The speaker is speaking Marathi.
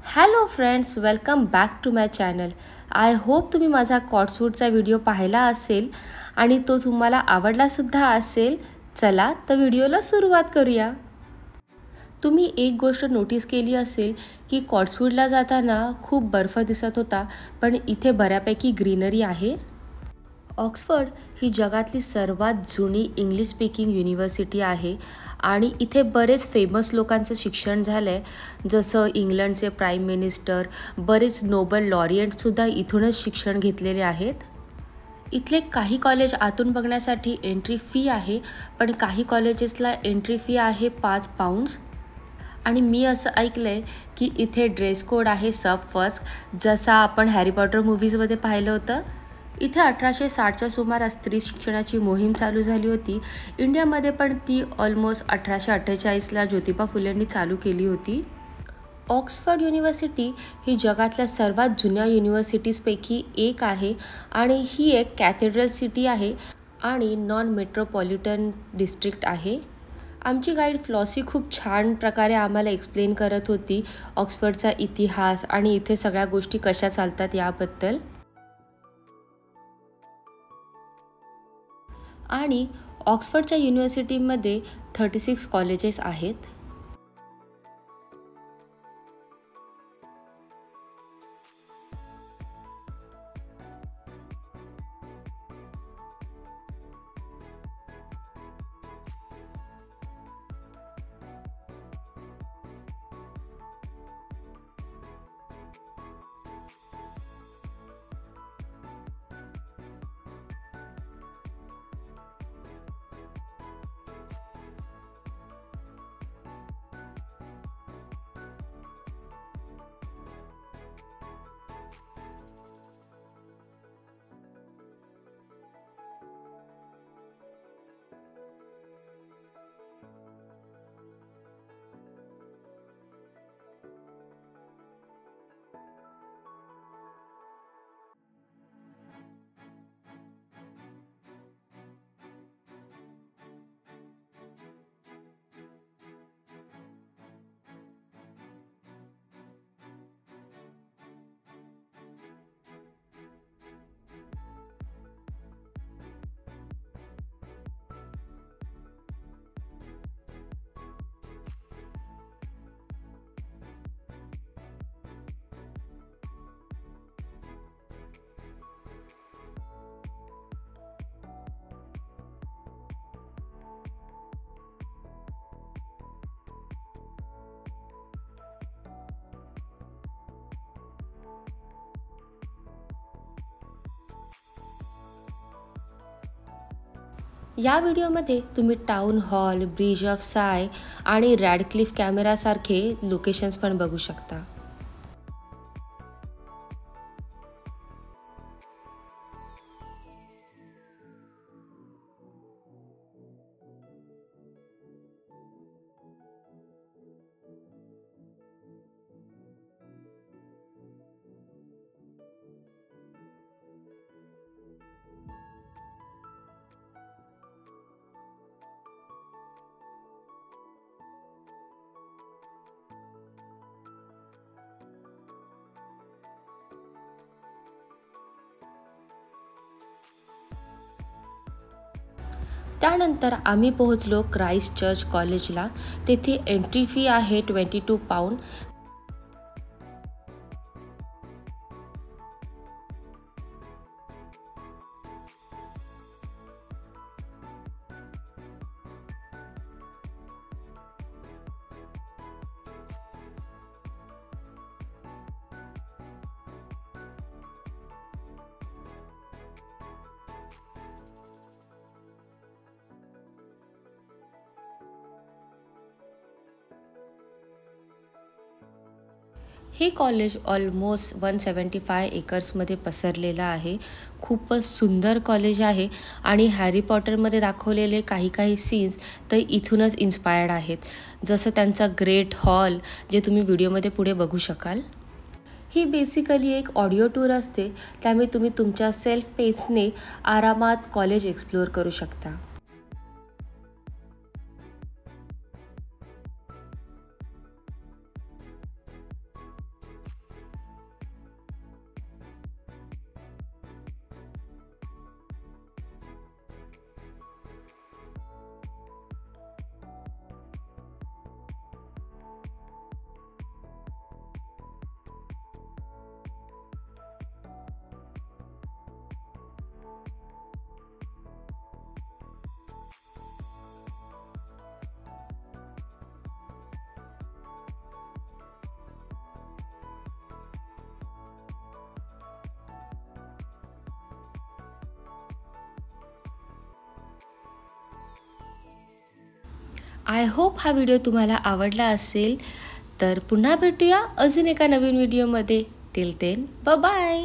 Hello friends, welcome back to my channel. I hope तुम्ही माझा कॉटसूटचा व्हिडिओ पाहिला असेल आणि तो तुम्हाला आवडलासुद्धा असेल. चला तर व्हिडिओला सुरुवात करूया. तुम्ही एक गोष्ट नोटीस केली असेल की कॉटसूटला जाताना खूप बर्फ दिसत होता, पण इथे बऱ्यापैकी ग्रीनरी आहे. ऑक्सफर्ड ही जगातली सर्वात जुनी इंग्लिश स्पीकिंग युनिव्हर्सिटी आहे आणि इथे बरेच फेमस लोकांचं शिक्षण झालं आहे. जसं इंग्लंडचे प्राईम मिनिस्टर, बरेच नोबल लॉरिएटसुद्धा इथूनच शिक्षण घेतलेले आहेत. इथले काही कॉलेज आतून बघण्यासाठी एंट्री फी आहे, पण काही कॉलेजेसला एंट्री फी आहे £5. आणि मी असं ऐकलं आहे की इथे ड्रेस कोड आहे सब फर्स्ट, जसा आपण हॅरी पॉटर मूव्हीजमध्ये पाहिलं होतं. इथे 1860च्या सुमारास स्त्री शिक्षणाची मोहीम चालू झाली होती. इंडियामध्ये पण ती ऑलमोस्ट 1848ला ज्योतिबा फुलेंनी चालू केली होती. ऑक्सफर्ड युनिव्हर्सिटी ही जगातल्या सर्वात जुन्या युनिव्हर्सिटीजपैकी एक आहे आणि ही एक कॅथेड्रल सिटी आहे आणि नॉन मेट्रोपॉलिटन डिस्ट्रिक्ट आहे. आमची गाईड फ्लॉसी खूप छान प्रकारे आम्हाला एक्सप्लेन करत होती ऑक्सफर्डचा इतिहास आणि इथे सगळ्या गोष्टी कशा चालतात याबद्दल. आणि ऑक्सफर्डच्या युनिव्हर्सिटीमध्ये 36 कॉलेजेस आहेत. या व्हिडिओमध्ये तुम्ही टाउन हॉल, ब्रिज ऑफ साय आणि रॅडक्लिफ कॅमेरासारखे लोकेशन्स पण बघू शकता. त्यानंतर आम्ही पोहोचलो क्राइस्ट चर्च कॉलेजला. तेथे एंट्री फी आहे £22. हे कॉलेज ऑलमोस्ट 175 एकर्समध्ये पसरलेलं आहे. खूपच सुंदर कॉलेज आहे आणि हॅरी पॉटरमध्ये दाखवलेले काही काही सीन्स तर इथूनच इन्स्पायर्ड आहेत. जसं त्यांचा ग्रेट हॉल, जे तुम्ही व्हिडिओमध्ये पुढे बघू शकाल. ही बेसिकली एक ऑडिओ टूर असते, त्यामुळे तुम्ही तुमच्या सेल्फ पेसने आरामात कॉलेज एक्सप्लोअर करू शकता. आय होप हा व्हिडिओ तुम्हाला आवडला असेल. तर पुन्हा भेटूया अजून एका नवीन व्हिडिओमध्ये. Till then bye.